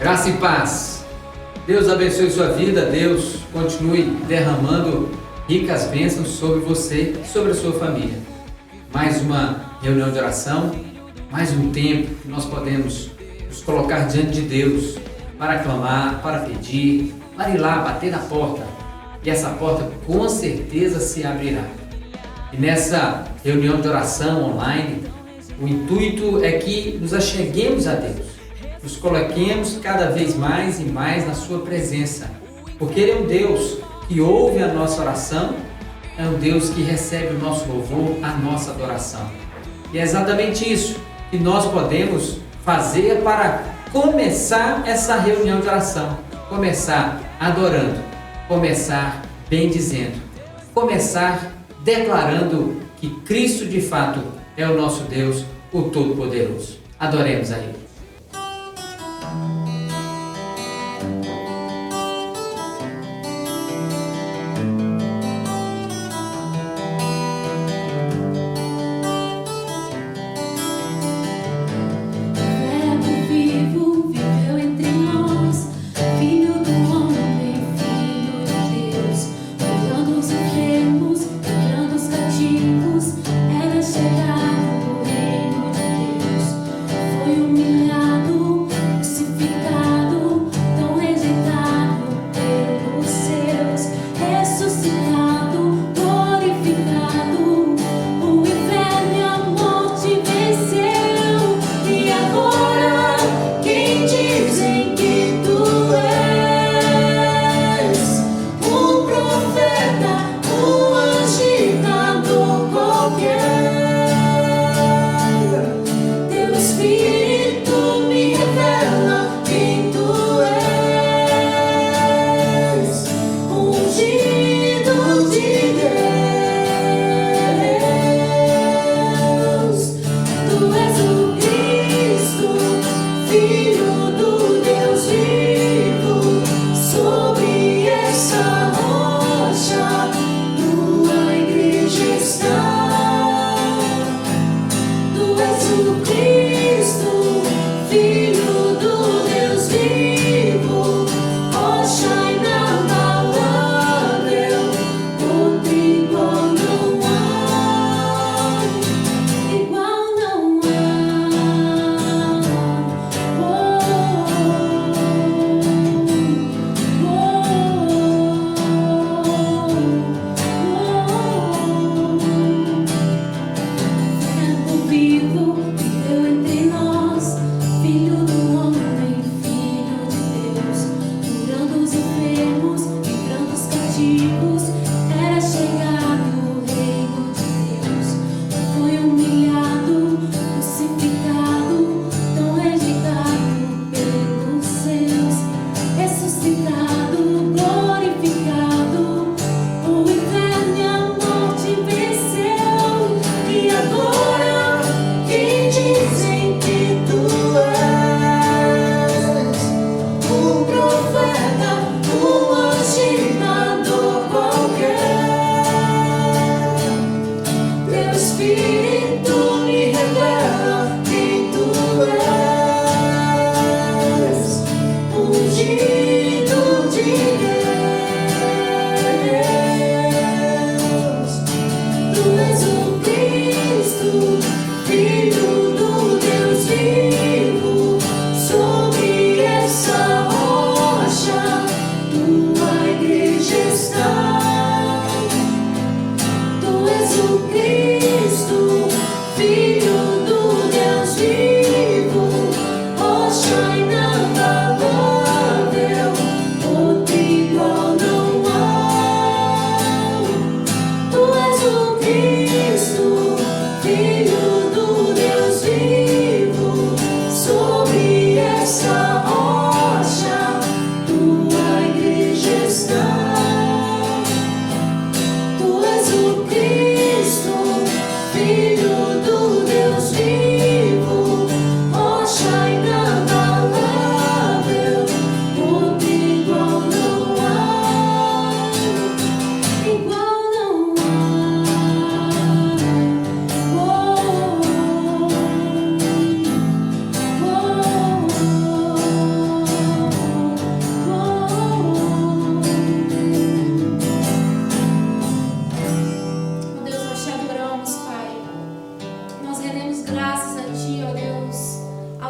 Graça e paz. Deus abençoe sua vida, Deus continue derramando ricas bênçãos sobre você e sobre a sua família. Mais uma reunião de oração, mais um tempo que nós podemos nos colocar diante de Deus para clamar, para pedir, para ir lá bater na porta. E essa porta com certeza se abrirá. E nessa reunião de oração online, o intuito é que nos acheguemos a Deus, nos coloquemos cada vez mais e mais na sua presença, porque Ele é um Deus que ouve a nossa oração, é um Deus que recebe o nosso louvor, a nossa adoração. E é exatamente isso que nós podemos fazer para começar essa reunião de oração, começar adorando, começar bendizendo, começar declarando que Cristo de fato é o nosso Deus, o Todo-Poderoso. Adoremos a Ele.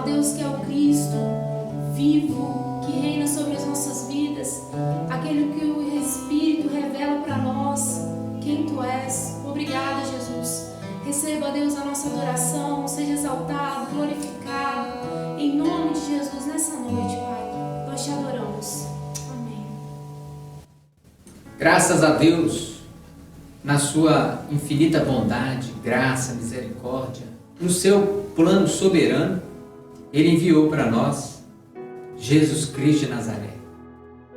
Deus, que é o Cristo vivo, que reina sobre as nossas vidas, aquele que o Espírito revela para nós quem Tu és. Obrigada, Jesus. Receba, Deus, a nossa adoração, seja exaltado, glorificado, em nome de Jesus, nessa noite, Pai. Nós Te adoramos. Amém. Graças a Deus, na sua infinita bondade, graça, misericórdia, no seu plano soberano, Ele enviou para nós Jesus Cristo de Nazaré,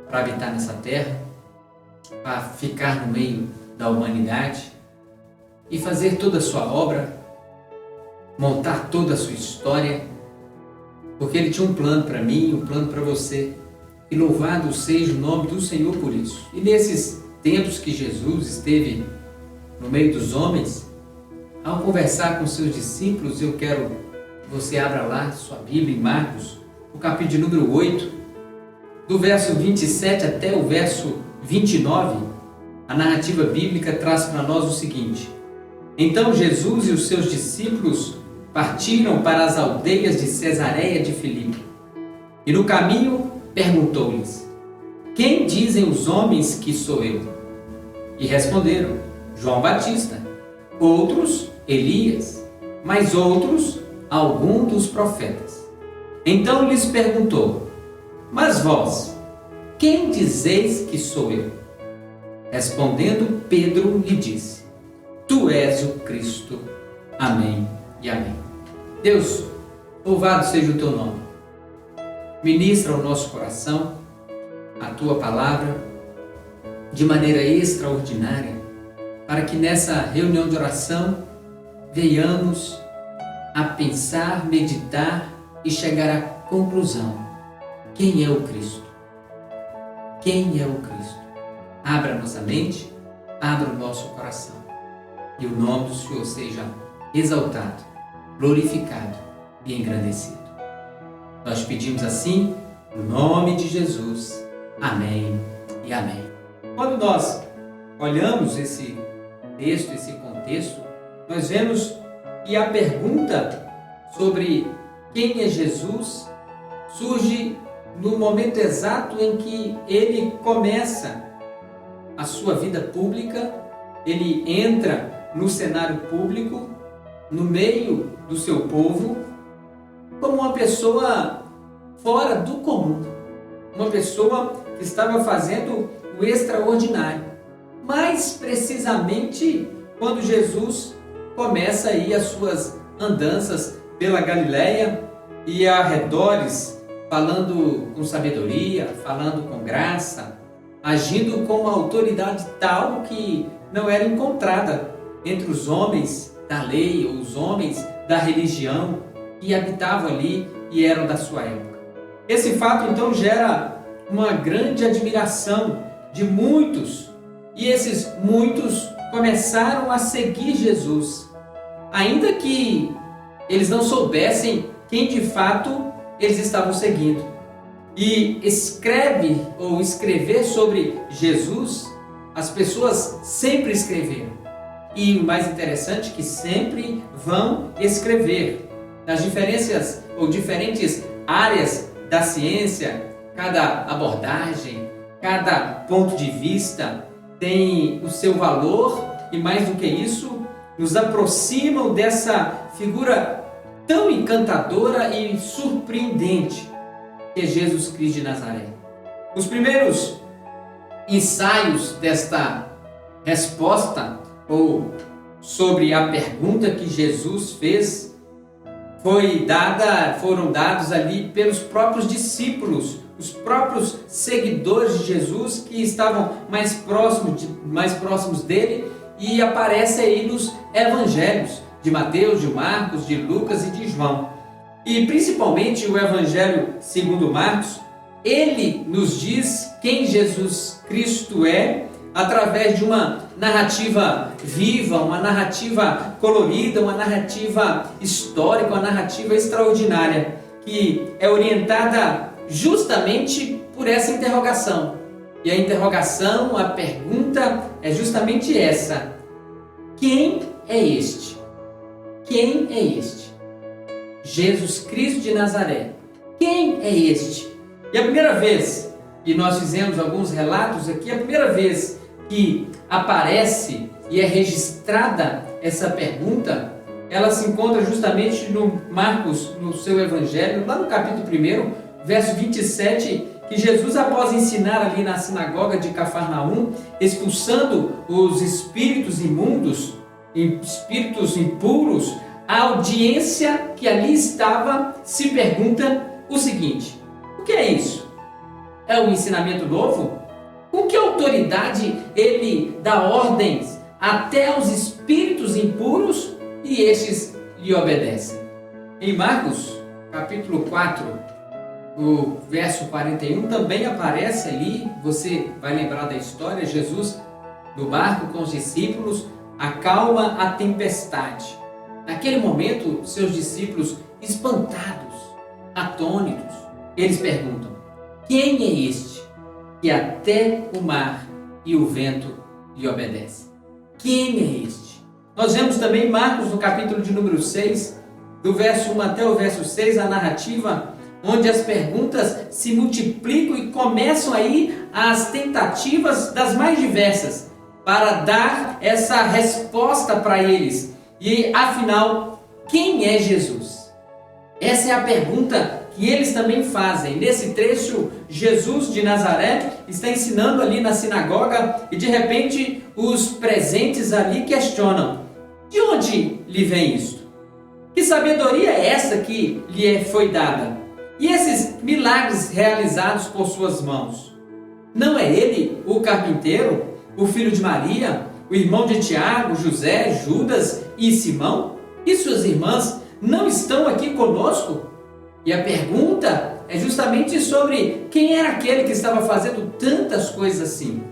para habitar nessa terra, para ficar no meio da humanidade e fazer toda a sua obra, montar toda a sua história, porque Ele tinha um plano para mim, um plano para você. E louvado seja o nome do Senhor por isso. E nesses tempos que Jesus esteve no meio dos homens, ao conversar com seus discípulos, eu quero que você abra lá sua Bíblia em Marcos, o capítulo de número 8, do verso 27 até o verso 29, a narrativa bíblica traz para nós o seguinte: Então Jesus e os seus discípulos partiram para as aldeias de Cesareia de Filipe. E no caminho perguntou-lhes: Quem dizem os homens que sou eu? E responderam: João Batista, outros Elias, mas outros algum dos profetas. Então lhes perguntou: Mas vós, quem dizeis que sou eu? Respondendo, Pedro lhe disse: Tu és o Cristo. Amém e amém. Deus, louvado seja o Teu nome. Ministra ao nosso coração a Tua palavra de maneira extraordinária, para que nessa reunião de oração venhamos a pensar, meditar e chegar à conclusão: quem é o Cristo? Quem é o Cristo? Abra nossa mente, abra o nosso coração, e o nome do Senhor seja exaltado, glorificado e engrandecido. Nós pedimos assim, no nome de Jesus. Amém e amém. Quando nós olhamos esse texto, esse contexto, nós vemos que a pergunta sobre quem é Jesus surge no momento exato em que ele começa a sua vida pública, ele entra no cenário público, no meio do seu povo, como uma pessoa fora do comum, uma pessoa que estava fazendo o extraordinário. Mais precisamente quando Jesus começa aí as suas andanças pela Galileia e arredores, falando com sabedoria, falando com graça, agindo com uma autoridade tal que não era encontrada entre os homens da lei ou os homens da religião que habitavam ali e eram da sua época. Esse fato então gera uma grande admiração de muitos, e esses muitos começaram a seguir Jesus, ainda que eles não soubessem quem de fato eles estavam seguindo. E escrever sobre Jesus, as pessoas sempre escreveram. E o mais interessante é que sempre vão escrever. Nas diferenças ou diferentes áreas da ciência, cada abordagem, cada ponto de vista tem o seu valor, e mais do que isso, nos aproximam dessa figura tão encantadora e surpreendente que é Jesus Cristo de Nazaré. Os primeiros ensaios desta resposta, ou sobre a pergunta que Jesus fez, foram dados ali pelos próprios discípulos, os próprios seguidores de Jesus que estavam mais próximos dele, e aparece aí nos evangelhos de Mateus, de Marcos, de Lucas e de João. E principalmente o evangelho segundo Marcos, ele nos diz quem Jesus Cristo é, através de uma narrativa viva, uma narrativa colorida, uma narrativa histórica, uma narrativa extraordinária, que é orientada justamente por essa interrogação. E a interrogação, a pergunta é justamente essa: quem é este? Quem é este? Jesus Cristo de Nazaré. Quem é este? E a primeira vez, e nós fizemos alguns relatos aqui, a primeira vez que aparece e é registrada essa pergunta, ela se encontra justamente no Marcos, no seu evangelho, lá no capítulo 1, verso 27, que Jesus, após ensinar ali na sinagoga de Cafarnaum, expulsando os espíritos imundos, espíritos impuros, a audiência que ali estava se pergunta o seguinte: o que é isso? É um ensinamento novo? Com que autoridade ele dá ordens até aos espíritos impuros e estes lhe obedecem? Em Marcos, capítulo 4, o verso 41, também aparece ali, você vai lembrar da história, Jesus no barco com os discípulos acalma a tempestade. Naquele momento, seus discípulos, espantados, atônitos, eles perguntam: quem é este que até o mar e o vento lhe obedecem? Quem é este? Nós vemos também em Marcos, no capítulo de número 6, do verso 1 até o verso 6, a narrativa onde as perguntas se multiplicam e começam aí as tentativas das mais diversas para dar essa resposta para eles. E afinal, quem é Jesus? Essa é a pergunta que eles também fazem. Nesse trecho, Jesus de Nazaré está ensinando ali na sinagoga e de repente os presentes ali questionam: de onde lhe vem isto? Que sabedoria é essa que lhe foi dada? E esses milagres realizados por suas mãos? Não é ele o carpinteiro, o filho de Maria, o irmão de Tiago, José, Judas e Simão? E suas irmãs não estão aqui conosco? E a pergunta é justamente sobre quem era aquele que estava fazendo tantas coisas assim.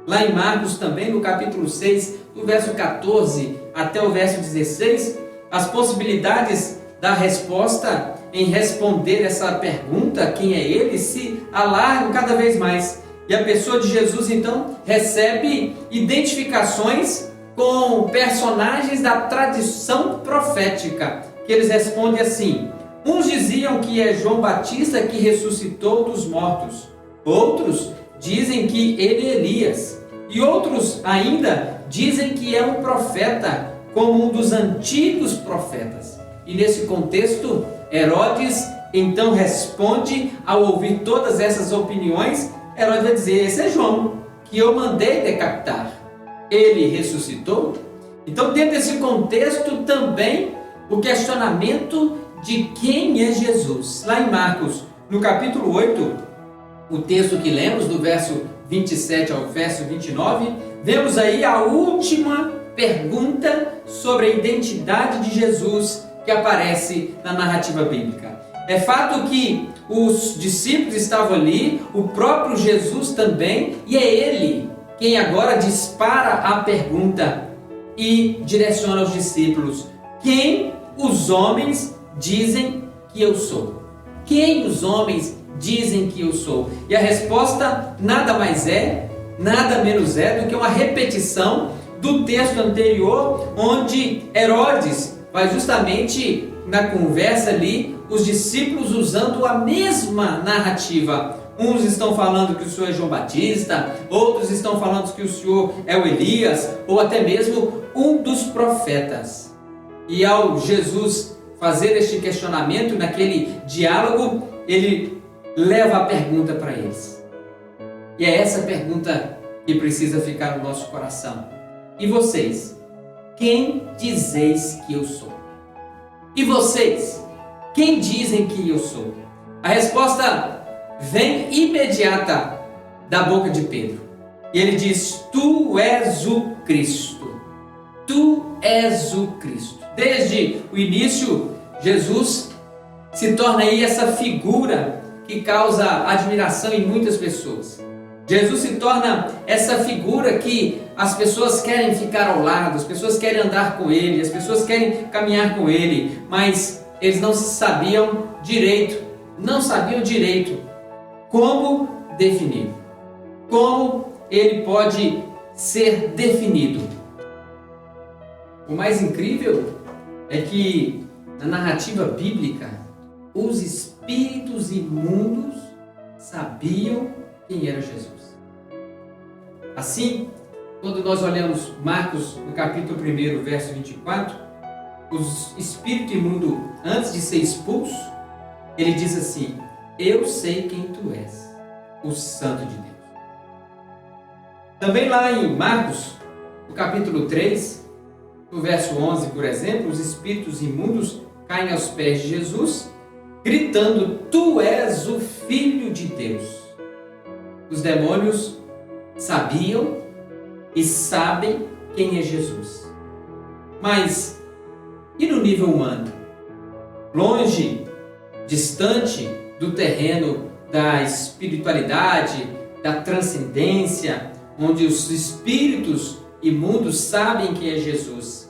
Lá em Marcos também, no capítulo 6, do verso 14 até o verso 16, as possibilidades da resposta em responder essa pergunta, quem é ele, se alargam cada vez mais. E a pessoa de Jesus, então, recebe identificações com personagens da tradição profética, que eles respondem assim: uns diziam que é João Batista que ressuscitou dos mortos, outros dizem que ele é Elias, e outros ainda dizem que é um profeta, como um dos antigos profetas. E nesse contexto, Herodes então responde, ao ouvir todas essas opiniões, Herodes vai dizer: esse é João, que eu mandei decapitar. Ele ressuscitou? Então, dentro desse contexto também, o questionamento de quem é Jesus. Lá em Marcos, no capítulo 8, o texto que lemos, do verso 27 ao verso 29, vemos aí a última pergunta sobre a identidade de Jesus que aparece na narrativa bíblica. É fato que os discípulos estavam ali, o próprio Jesus também, e é ele quem agora dispara a pergunta e direciona aos discípulos: quem os homens dizem que eu sou? Quem os homens dizem que eu sou? E a resposta nada mais é, nada menos é do que uma repetição do texto anterior, onde Herodes vai justamente na conversa ali, os discípulos usando a mesma narrativa. Uns estão falando que o Senhor é João Batista, outros estão falando que o Senhor é o Elias, ou até mesmo um dos profetas. E ao Jesus fazer este questionamento, naquele diálogo, ele leva a pergunta para eles. E é essa pergunta que precisa ficar no nosso coração. E vocês? Quem dizeis que eu sou? E vocês? Quem dizem que eu sou? A resposta vem imediata da boca de Pedro. E ele diz: tu és o Cristo. Tu és o Cristo. Desde o início, Jesus se torna aí essa figura que causa admiração em muitas pessoas. Jesus se torna essa figura que as pessoas querem ficar ao lado, as pessoas querem andar com ele, as pessoas querem caminhar com ele, mas eles não sabiam direito como definir, como ele pode ser definido. O mais incrível é que na narrativa bíblica, os espíritos imundos sabiam quem era Jesus. Assim, quando nós olhamos Marcos, no capítulo 1, verso 24, o espírito imundo, antes de ser expulso, ele diz assim: eu sei quem tu és, o Santo de Deus. Também lá em Marcos, no capítulo 3, no verso 11, por exemplo, os espíritos imundos caem aos pés de Jesus, gritando: tu és o Filho de Deus. Os demônios sabiam e sabem quem é Jesus. Mas e no nível humano? Longe, distante do terreno da espiritualidade, da transcendência, onde os espíritos imundos sabem quem é Jesus.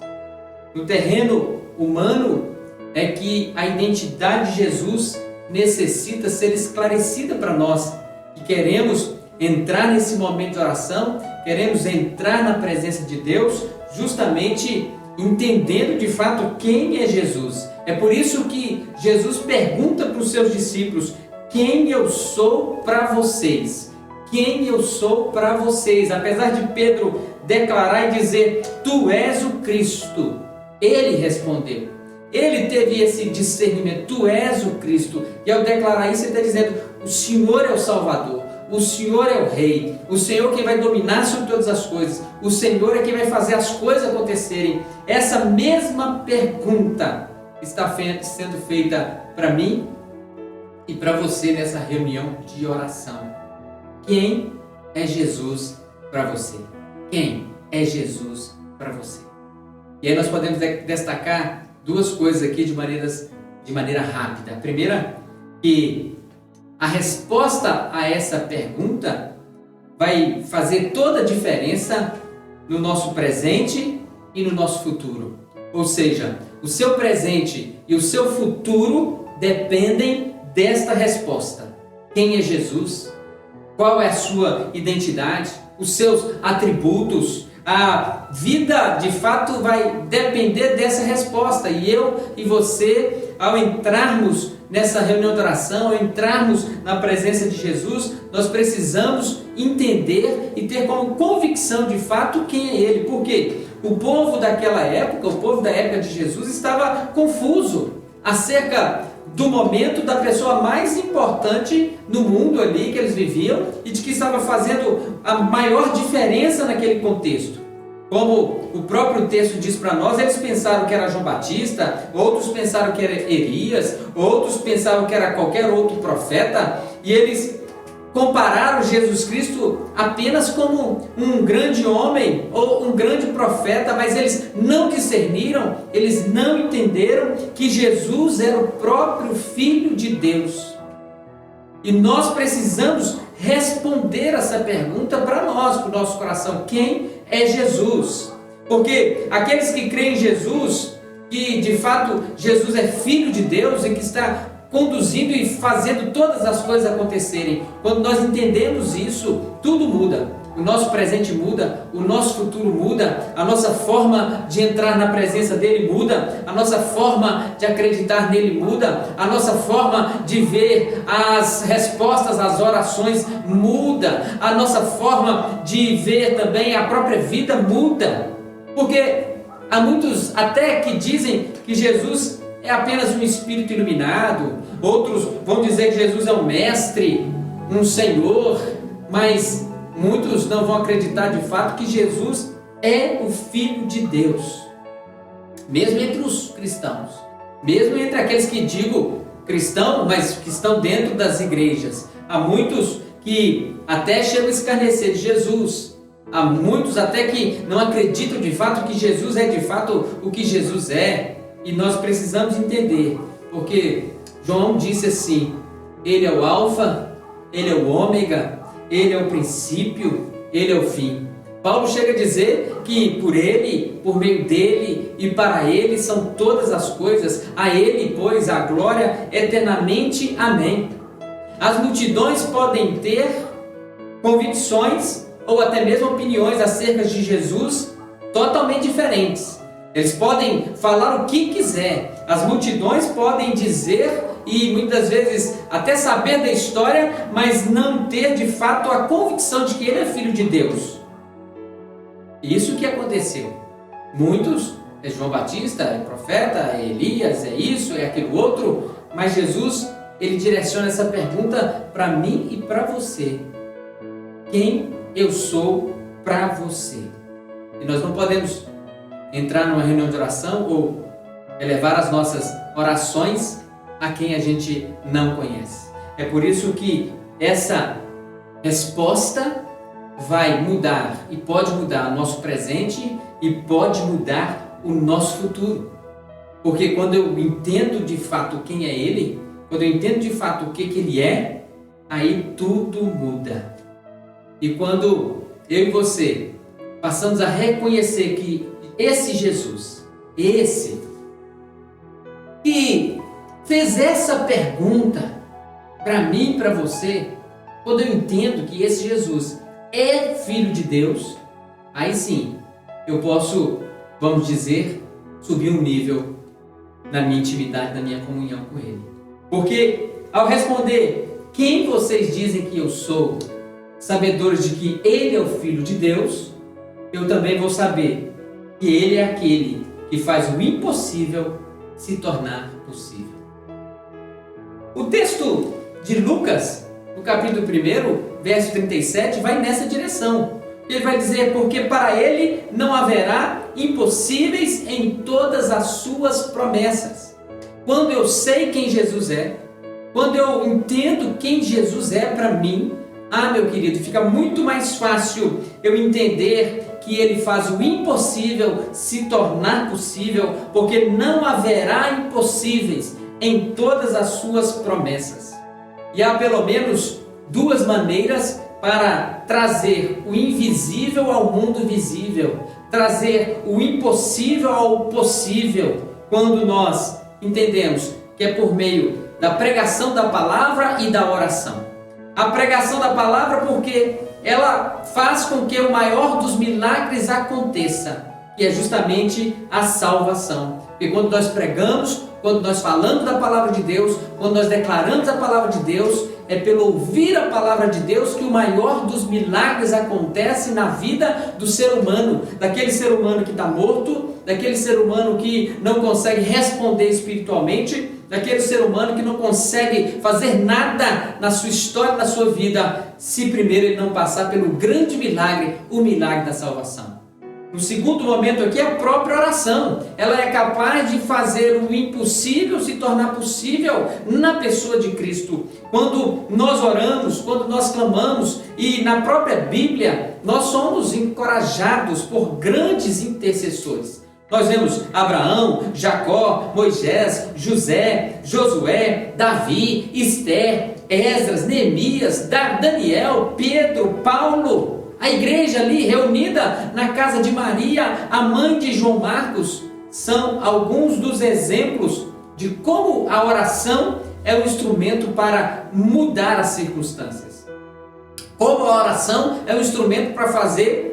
No terreno humano é que a identidade de Jesus necessita ser esclarecida para nós, que queremos entrar nesse momento de oração, queremos entrar na presença de Deus, justamente entendendo de fato quem é Jesus. É por isso que Jesus pergunta para os seus discípulos: quem eu sou para vocês? Quem eu sou para vocês? Apesar de Pedro declarar e dizer: tu és o Cristo, ele respondeu. Ele teve esse discernimento: tu és o Cristo. E ao declarar isso, ele está dizendo: o Senhor é o Salvador, o Senhor é o Rei, o Senhor é quem vai dominar sobre todas as coisas, o Senhor é quem vai fazer as coisas acontecerem. Essa mesma pergunta está sendo feita para mim e para você nessa reunião de oração. Quem é Jesus para você? Quem é Jesus para você? E aí nós podemos destacar duas coisas aqui de maneira rápida. A primeira, que a resposta a essa pergunta vai fazer toda a diferença no nosso presente e no nosso futuro. Ou seja, o seu presente e o seu futuro dependem desta resposta. Quem é Jesus? Qual é a sua identidade? Os seus atributos? A vida, de fato, vai depender dessa resposta. E eu e você, ao entrarmos nessa reunião de oração, ao entrarmos na presença de Jesus, nós precisamos entender e ter como convicção, de fato, quem é Ele. Por quê? O povo daquela época, o povo da época de Jesus, estava confuso acerca do momento da pessoa mais importante no mundo ali que eles viviam e de que estava fazendo a maior diferença naquele contexto. Como o próprio texto diz para nós, eles pensaram que era João Batista, outros pensaram que era Elias, outros pensavam que era qualquer outro profeta, e eles compararam Jesus Cristo apenas como um grande homem ou um grande profeta, mas eles não discerniram, eles não entenderam que Jesus era o próprio Filho de Deus. E nós precisamos responder essa pergunta para nós, para o nosso coração: quem é Jesus? Porque aqueles que creem em Jesus, que de fato Jesus é Filho de Deus e que está conduzindo e fazendo todas as coisas acontecerem, quando nós entendemos isso, tudo muda. O nosso presente muda, o nosso futuro muda, a nossa forma de entrar na presença dele muda, a nossa forma de acreditar nele muda, a nossa forma de ver as respostas às orações muda, a nossa forma de ver também a própria vida muda. Porque há muitos até que dizem que Jesus é apenas um espírito iluminado, outros vão dizer que Jesus é um mestre, um senhor, mas muitos não vão acreditar de fato que Jesus é o Filho de Deus. Mesmo entre os cristãos, mesmo entre aqueles que digo cristão, mas que estão dentro das igrejas, há muitos que até chegam a escarnecer de Jesus. Há muitos até que não acreditam de fato que Jesus é de fato o que Jesus é. E nós precisamos entender, porque João disse assim: Ele é o Alfa, Ele é o Ômega, Ele é o princípio, Ele é o fim. Paulo chega a dizer que por Ele, por meio dEle e para Ele são todas as coisas, a Ele, pois, a glória eternamente. Amém. As multidões podem ter convicções ou até mesmo opiniões acerca de Jesus totalmente diferentes. Eles podem falar o que quiser, as multidões podem dizer e muitas vezes até saber da história, mas não ter de fato a convicção de que ele é filho de Deus. Isso que aconteceu. Muitos, é João Batista, é profeta, é Elias, é isso, é aquilo outro, mas Jesus, ele direciona essa pergunta para mim e para você. Quem eu sou para você? E nós não podemos entrar numa reunião de oração ou elevar as nossas orações a quem a gente não conhece. É por isso que essa resposta vai mudar e pode mudar o nosso presente e pode mudar o nosso futuro. Porque quando eu entendo de fato quem é Ele, quando eu entendo de fato o que Ele é, aí tudo muda. E quando eu e você passamos a reconhecer que esse Jesus, esse que fez essa pergunta para mim e para você, quando eu entendo que esse Jesus é Filho de Deus, aí sim eu posso, vamos dizer, subir um nível na minha intimidade, na minha comunhão com Ele. Porque ao responder quem vocês dizem que eu sou, sabedores de que Ele é o Filho de Deus, eu também vou saber que Ele é aquele que faz o impossível se tornar possível. O texto de Lucas, no capítulo 1, verso 37, vai nessa direção. Ele vai dizer, porque para Ele não haverá impossíveis em todas as suas promessas. Quando eu sei quem Jesus é, quando eu entendo quem Jesus é para mim, meu querido, fica muito mais fácil eu entender que Ele faz o impossível se tornar possível, porque não haverá impossíveis em todas as suas promessas. E há pelo menos duas maneiras para trazer o invisível ao mundo visível, trazer o impossível ao possível, quando nós entendemos que é por meio da pregação da palavra e da oração. A pregação da palavra porque ela faz com que o maior dos milagres aconteça, que é justamente a salvação. Porque quando nós pregamos, quando nós falamos da palavra de Deus, quando nós declaramos a palavra de Deus, é pelo ouvir a palavra de Deus que o maior dos milagres acontece na vida do ser humano, daquele ser humano que está morto, daquele ser humano que não consegue responder espiritualmente, daquele ser humano que não consegue fazer nada na sua história, na sua vida, se primeiro ele não passar pelo grande milagre, o milagre da salvação. No segundo momento aqui, a própria oração. Ela é capaz de fazer o impossível se tornar possível na pessoa de Cristo. Quando nós oramos, quando nós clamamos, e na própria Bíblia, nós somos encorajados por grandes intercessores. Nós vemos Abraão, Jacó, Moisés, José, Josué, Davi, Esther, Esdras, Neemias, Daniel, Pedro, Paulo. A igreja ali reunida na casa de Maria, a mãe de João Marcos, são alguns dos exemplos de como a oração é um instrumento para mudar as circunstâncias. Como a oração é um instrumento para fazer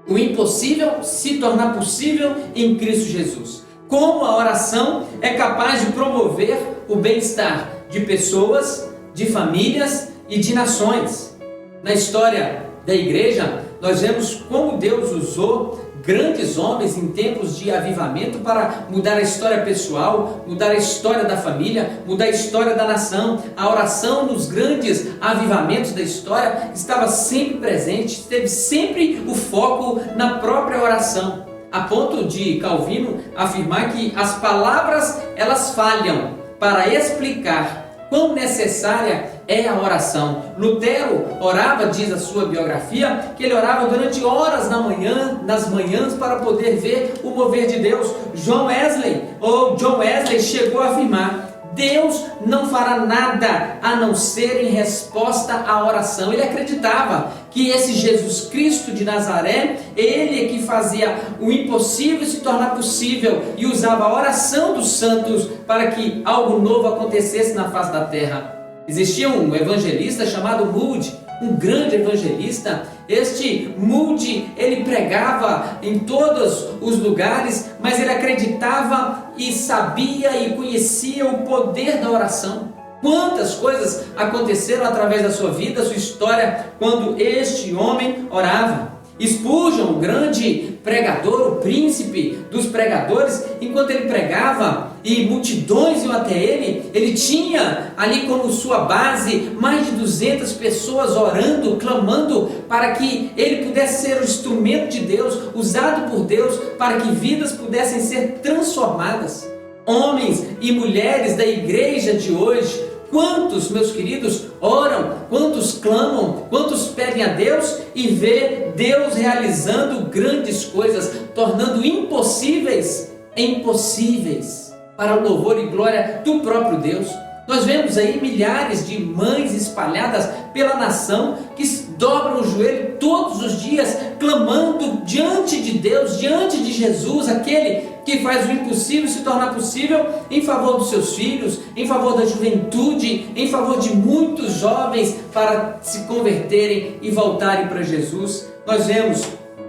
o impossível se tornar possível em Cristo Jesus. Como a oração é capaz de promover o bem-estar de pessoas, de famílias e de nações. Na história da igreja, nós vemos como Deus usou grandes homens em tempos de avivamento para mudar a história pessoal, mudar a história da família, mudar a história da nação. A oração nos grandes avivamentos da história estava sempre presente, teve sempre o foco na própria oração, a ponto de Calvino afirmar que as palavras elas falham para explicar quão necessária é a oração. Lutero orava, diz a sua biografia, que ele orava durante horas nas manhãs para poder ver o mover de Deus. John Wesley chegou a afirmar: Deus não fará nada a não ser em resposta à oração. Ele acreditava que esse Jesus Cristo de Nazaré, ele é que fazia o impossível se tornar possível e usava a oração dos santos para que algo novo acontecesse na face da terra. Existia um evangelista chamado Moody, um grande evangelista. Este Moody, ele pregava em todos os lugares, mas ele acreditava e sabia e conhecia o poder da oração. Quantas coisas aconteceram através da sua vida, sua história, quando este homem orava. Spurgeon, o grande pregador, o príncipe dos pregadores, enquanto ele pregava e multidões iam até ele tinha ali como sua base mais de 200 pessoas orando, clamando para que ele pudesse ser o instrumento de Deus, usado por Deus, para que vidas pudessem ser transformadas. Homens e mulheres da igreja de hoje, quantos, meus queridos, oram, quantos clamam, quantos pedem a Deus e vê Deus realizando grandes coisas, tornando impossíveis em possíveis, para o louvor e glória do próprio Deus. Nós vemos aí milhares de mães espalhadas pela nação que dobram o joelho todos os dias, clamando diante de Deus, diante de Jesus, aquele que faz o impossível se tornar possível, em favor dos seus filhos, em favor da juventude, em favor de muitos jovens para se converterem e voltarem para Jesus. Nós vemos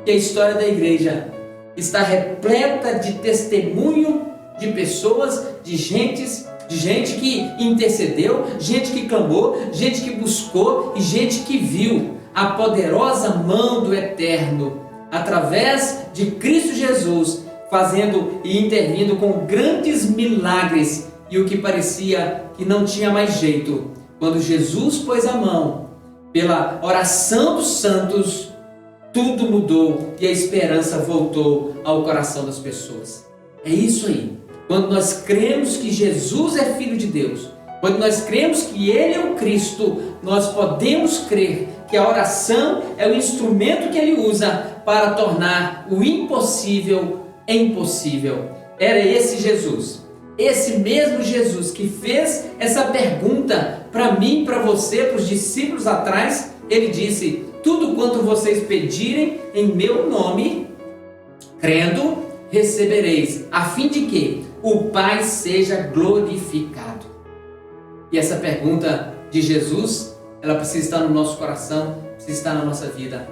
que a história da igreja está repleta de testemunho de pessoas, de gente que intercedeu, gente que clamou, gente que buscou e gente que viu a poderosa mão do Eterno, através de Cristo Jesus, fazendo e intervindo com grandes milagres. E o que parecia que não tinha mais jeito, quando Jesus pôs a mão, pela oração dos santos, tudo mudou e a esperança voltou ao coração das pessoas. É isso aí. Quando nós cremos que Jesus é Filho de Deus, quando nós cremos que Ele é o Cristo, nós podemos crer que a oração é o instrumento que Ele usa para tornar o impossível impossível. Era esse Jesus, esse mesmo Jesus que fez essa pergunta para mim, para você, para os discípulos atrás. Ele disse: tudo quanto vocês pedirem em meu nome, crendo, recebereis, a fim de que o Pai seja glorificado. E essa pergunta de Jesus, ela precisa estar no nosso coração, precisa estar na nossa vida.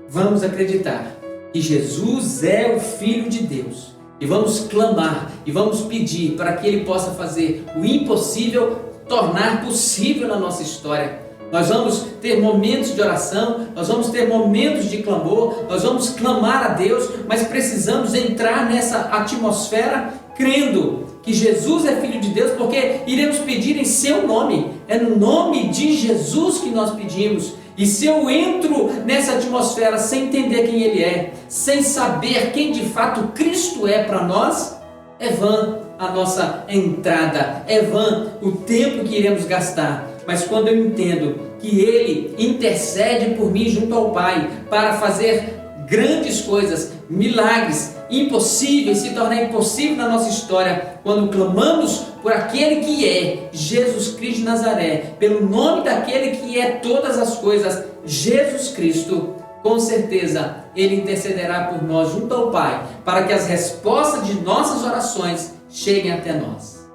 Vamos acreditar que Jesus é o Filho de Deus e vamos clamar e vamos pedir para que Ele possa fazer o impossível tornar possível na nossa história. Nós vamos ter momentos de oração, nós vamos ter momentos de clamor, nós vamos clamar a Deus, mas precisamos entrar nessa atmosfera crendo que Jesus é Filho de Deus, porque iremos pedir em seu nome. É no nome de Jesus que nós pedimos. E se eu entro nessa atmosfera sem entender quem Ele é, sem saber quem de fato Cristo é para nós, é vã a nossa entrada, é vã o tempo que iremos gastar. Mas quando eu entendo que Ele intercede por mim junto ao Pai para fazer grandes coisas, milagres, impossíveis, se tornar impossível na nossa história, quando clamamos por aquele que é Jesus Cristo de Nazaré, pelo nome daquele que é todas as coisas, Jesus Cristo, com certeza Ele intercederá por nós junto ao Pai, para que as respostas de nossas orações cheguem até nós.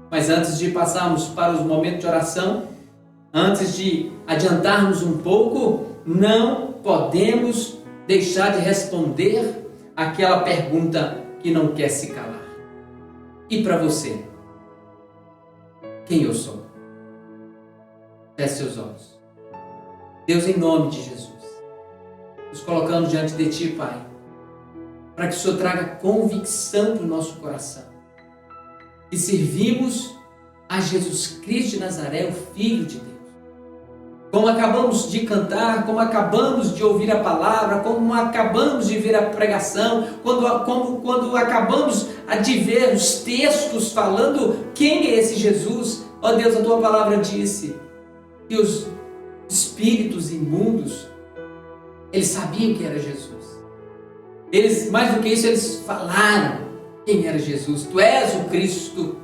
Mas antes de passarmos para os momentos de oração, antes de adiantarmos um pouco, não podemos deixar de responder aquela pergunta que não quer se calar. E para você, quem eu sou? Feche seus olhos. Deus, em nome de Jesus, nos colocamos diante de Ti, Pai, para que o Senhor traga convicção para o nosso coração. E servimos a Jesus Cristo de Nazaré, o Filho de Deus. Como acabamos de cantar, como acabamos de ouvir a palavra, como acabamos de ver a pregação, quando acabamos de ver os textos falando quem é esse Jesus. Ó Deus, a Tua palavra disse que os espíritos imundos, eles sabiam quem era Jesus. Eles, mais do que isso, eles falaram quem era Jesus. Tu és o Cristo,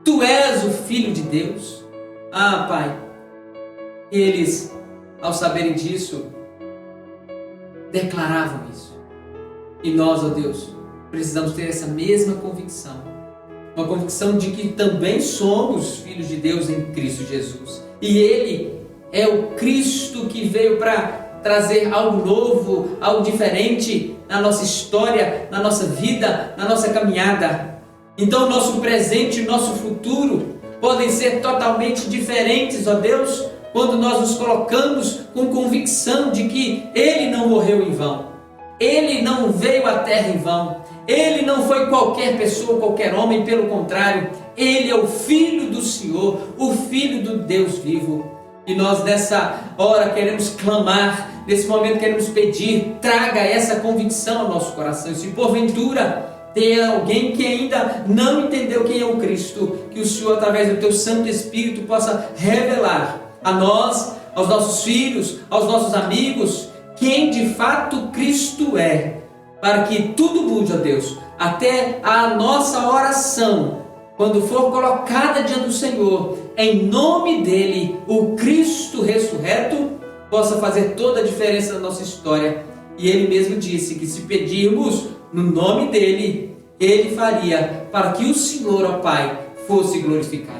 Tu és o Filho de Deus. Ah, Pai, eles, ao saberem disso, declaravam isso. E nós, ó Deus, precisamos ter essa mesma convicção. Uma convicção de que também somos filhos de Deus em Cristo Jesus. E Ele é o Cristo que veio para trazer algo novo, algo diferente na nossa história, na nossa vida, na nossa caminhada. Então, nosso presente e nosso futuro podem ser totalmente diferentes, ó Deus, quando nós nos colocamos com convicção de que Ele não morreu em vão, Ele não veio à terra em vão, Ele não foi qualquer pessoa, qualquer homem, pelo contrário, Ele é o Filho do Senhor, o Filho do Deus vivo. E nós nessa hora queremos clamar, nesse momento queremos pedir, traga essa convicção ao nosso coração. E se porventura tem alguém que ainda não entendeu quem é o Cristo, que o Senhor, através do Teu Santo Espírito, possa revelar a nós, aos nossos filhos, aos nossos amigos, quem de fato Cristo é, para que tudo mude, ó Deus, até a nossa oração, quando for colocada diante do Senhor, em nome dEle, o Cristo ressurreto, possa fazer toda a diferença na nossa história. E Ele mesmo disse que se pedirmos no nome dEle, Ele faria para que o Senhor, ó Pai, fosse glorificado.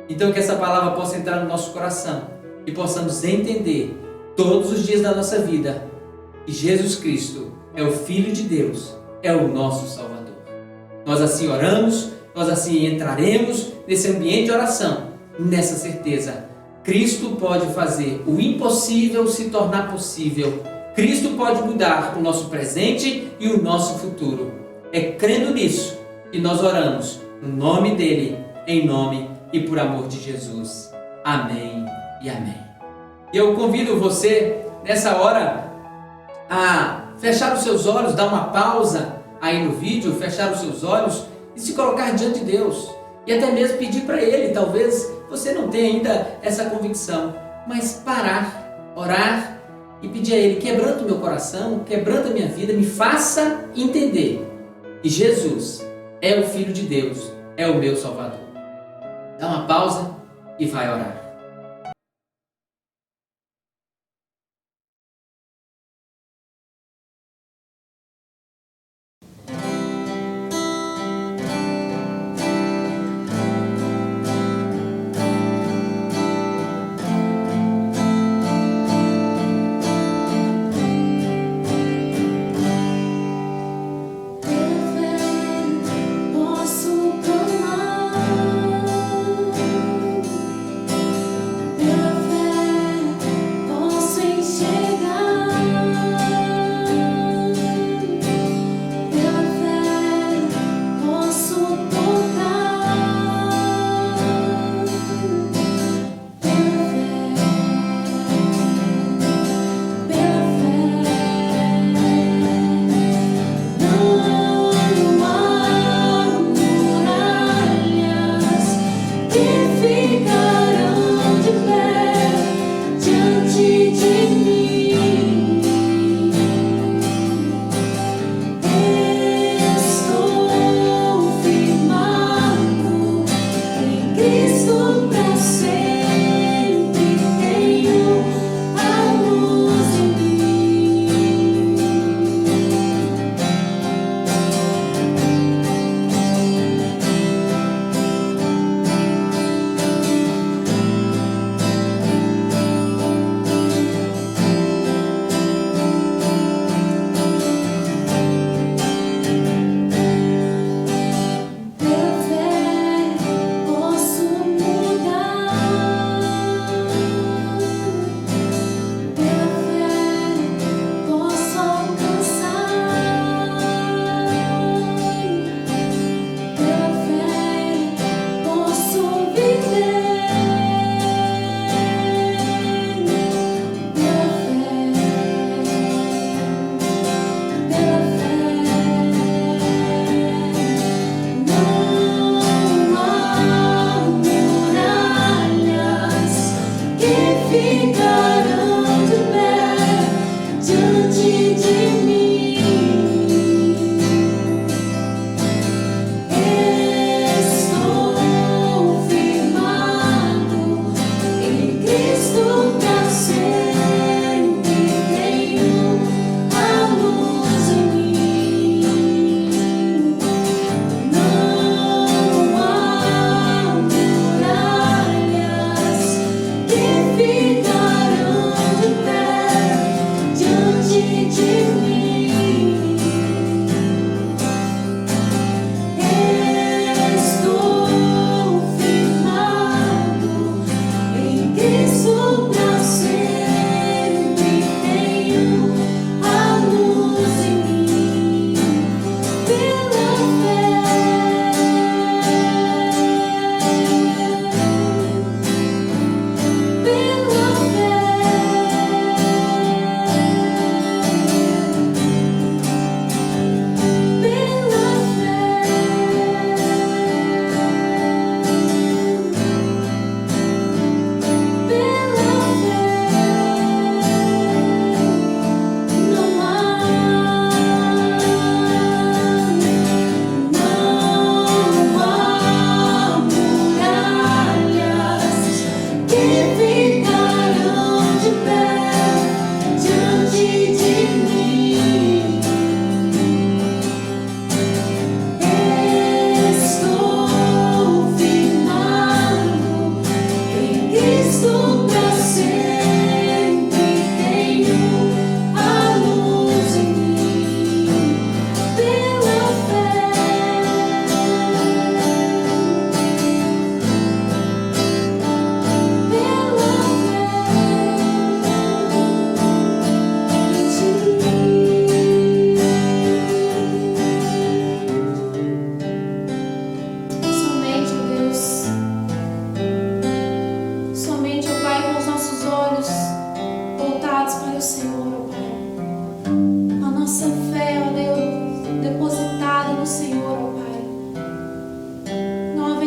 Então que essa palavra possa entrar no nosso coração e possamos entender todos os dias da nossa vida que Jesus Cristo é o Filho de Deus, é o nosso Salvador. Nós assim oramos, nós assim entraremos nesse ambiente de oração, nessa certeza. Cristo pode fazer o impossível se tornar possível. Cristo pode mudar o nosso presente e o nosso futuro. É crendo nisso que nós oramos, no nome dEle, em nome e por amor de Jesus. Amém e amém. E eu convido você, nessa hora, a fechar os seus olhos, dar uma pausa aí no vídeo, fechar os seus olhos e se colocar diante de Deus. E até mesmo pedir para Ele, talvez você não tenha ainda essa convicção, mas parar, orar e pedir a Ele, quebranta o meu coração, quebranta a minha vida, me faça entender que Jesus é o Filho de Deus, é o meu Salvador. Dá uma pausa e vai orar. Posso clamar.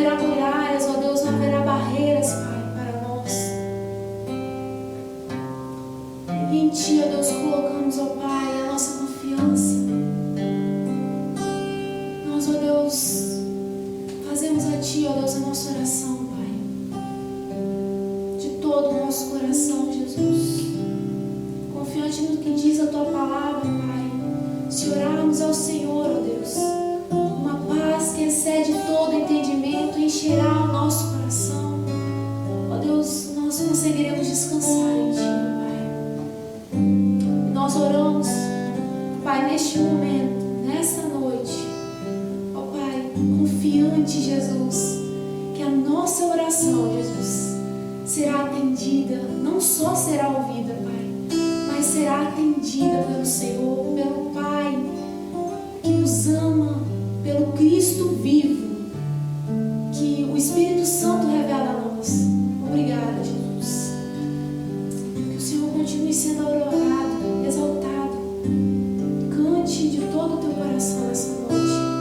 haverá muralhas, ó Deus, não haverá barreiras, Pai, para nós. E em Ti, ó Deus, colocamos, ó Pai, a nossa confiança. Nós, ó Deus, fazemos a Ti, ó Deus, a nossa oração, Pai. De todo o nosso coração, Jesus. Confiante no que diz a Tua palavra, Pai. Se orarmos ao Senhor, ó Deus, uma paz que excede todo entendimento encherá o nosso coração. Ó Deus, nós conseguiremos descansar em Ti, Pai. E nós oramos, Pai, neste momento, nesta noite, ó Pai, confiante, Jesus, que a nossa oração, Jesus, será atendida, não só será ouvida, Pai, mas será atendida pelo Senhor, pelo Pai que nos ama, pelo Cristo vivo, que o Espírito Santo revela a nós. Obrigada, Jesus. Que o Senhor continue sendo adorado, exaltado. Cante de todo o teu coração nessa noite.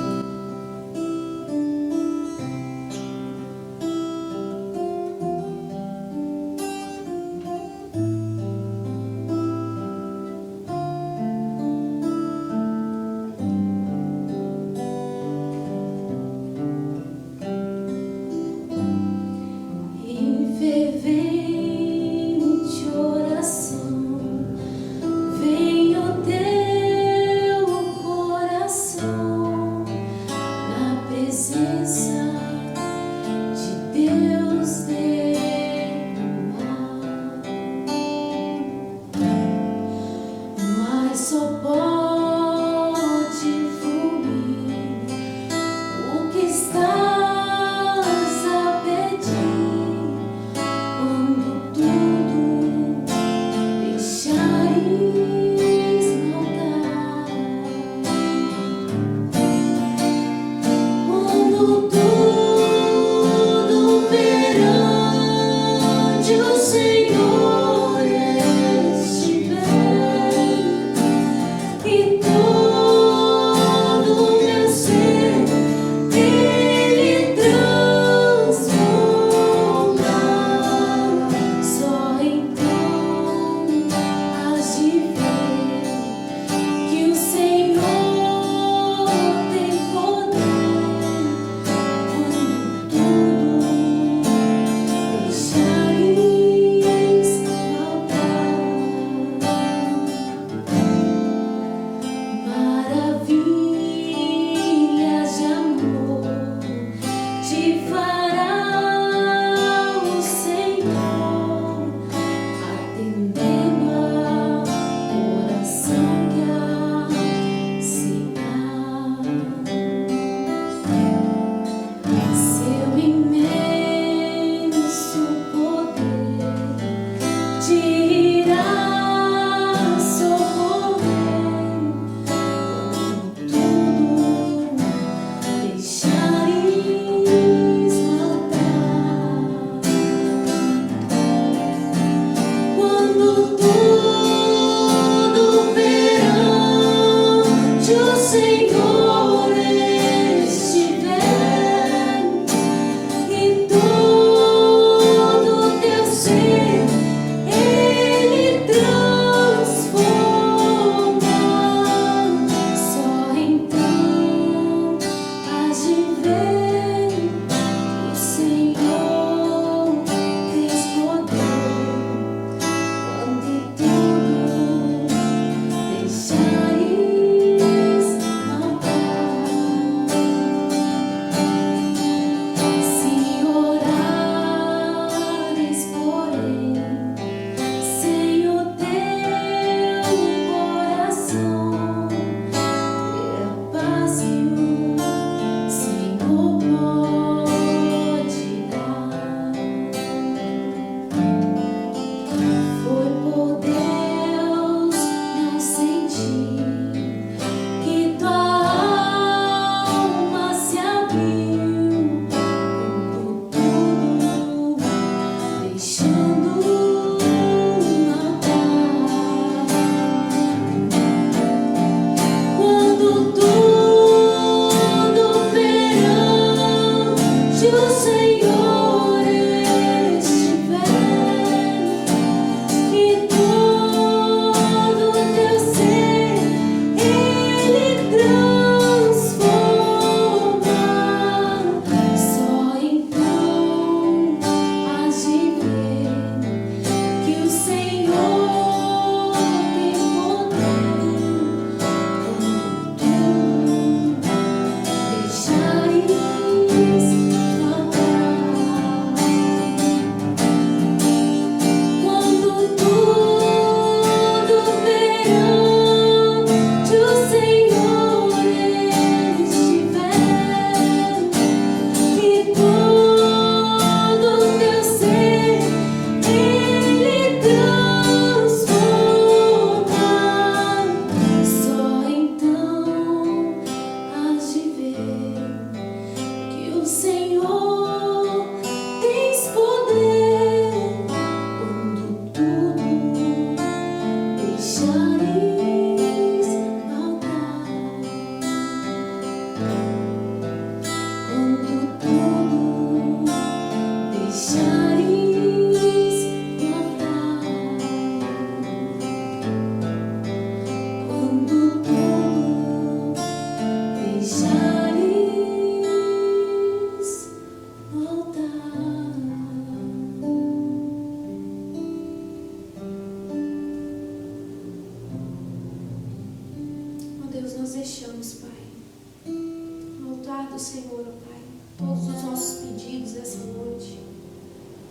Senhor, ó Pai, todos os nossos pedidos essa noite,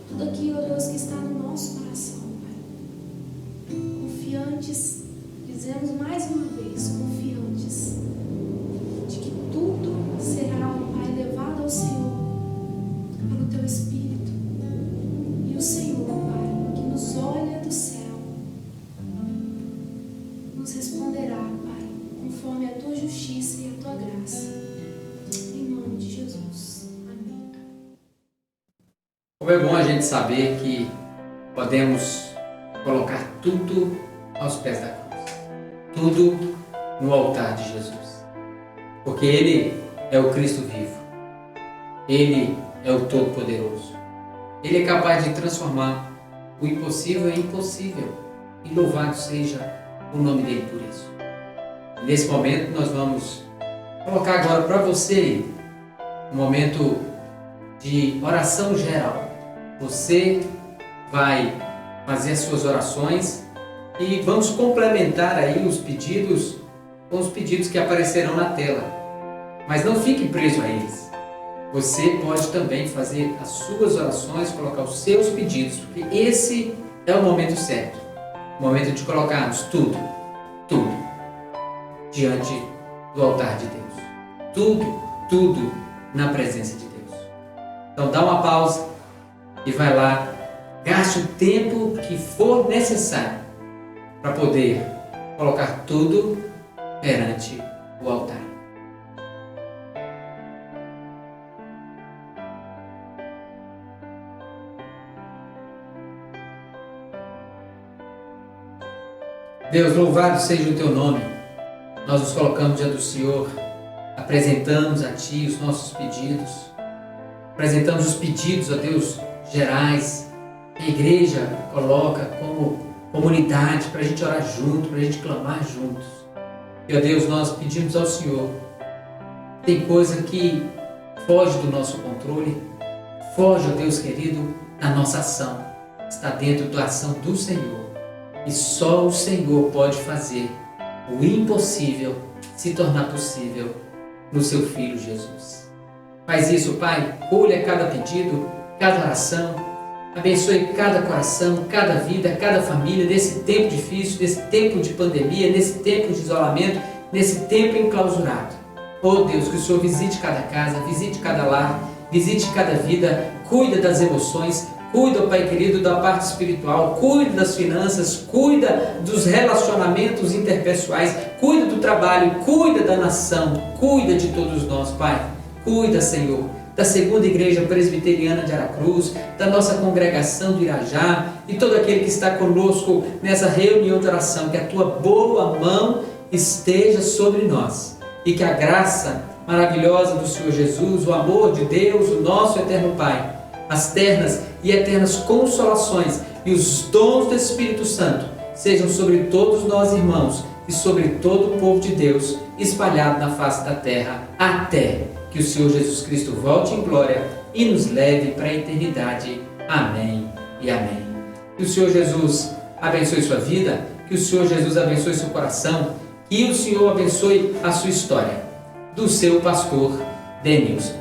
tudo aquilo, ó Deus, que está no nosso coração, Pai. Confiantes, dizemos mais uma vez, confiantes de que tudo será, ó Pai, levado ao Senhor pelo Teu Espírito. E o Senhor, ó Pai, que nos olha do céu, nos responderá, Pai, conforme a Tua justiça e a Tua graça. Como é bom a gente saber que podemos colocar tudo aos pés da cruz, tudo no altar de Jesus, porque Ele é o Cristo vivo, Ele é o Todo-Poderoso, Ele é capaz de transformar o impossível em impossível, e louvado seja o nome dEle por isso. Nesse momento nós vamos colocar agora para você um momento de oração geral. Você vai fazer as suas orações e vamos complementar aí os pedidos com os pedidos que aparecerão na tela. Mas não fique preso a eles. Você pode também fazer as suas orações, colocar os seus pedidos, porque esse é o momento certo. O momento de colocarmos tudo diante do altar de Deus. Tudo na presença de Deus. Então dá uma pausa e vai lá, gaste o tempo que for necessário para poder colocar tudo perante o altar. Deus, louvado seja o Teu nome. Nós nos colocamos diante do Senhor, apresentamos a Ti os nossos pedidos, apresentamos os pedidos, ó Deus, gerais, que a igreja coloca como comunidade para a gente orar junto, para a gente clamar juntos. E, ó Deus, nós pedimos ao Senhor, tem coisa que foge do nosso controle, foge, ó Deus querido, da nossa ação, está dentro da ação do Senhor. E só o Senhor pode fazer o impossível se tornar possível no Seu Filho Jesus. Faz isso, Pai, colha cada pedido, cada oração, abençoe cada coração, cada vida, cada família, nesse tempo difícil, nesse tempo de pandemia, nesse tempo de isolamento, nesse tempo enclausurado. Oh Deus, que o Senhor visite cada casa, visite cada lar, visite cada vida, cuida das emoções, cuida, Pai querido, da parte espiritual, cuida das finanças, cuida dos relacionamentos interpessoais, cuida do trabalho, cuida da nação, cuida de todos nós, Pai. Cuida, Senhor, da segunda igreja presbiteriana de Aracruz, da nossa congregação de Irajá e todo aquele que está conosco nessa reunião de oração, que a Tua boa mão esteja sobre nós e que a graça maravilhosa do Senhor Jesus, o amor de Deus, o nosso eterno Pai, as ternas e eternas consolações e os dons do Espírito Santo sejam sobre todos nós, irmãos, e sobre todo o povo de Deus espalhado na face da terra, até que o Senhor Jesus Cristo volte em glória e nos leve para a eternidade. Amém e amém. Que o Senhor Jesus abençoe sua vida, que o Senhor Jesus abençoe seu coração, que o Senhor abençoe a sua história. Do seu pastor Denilson.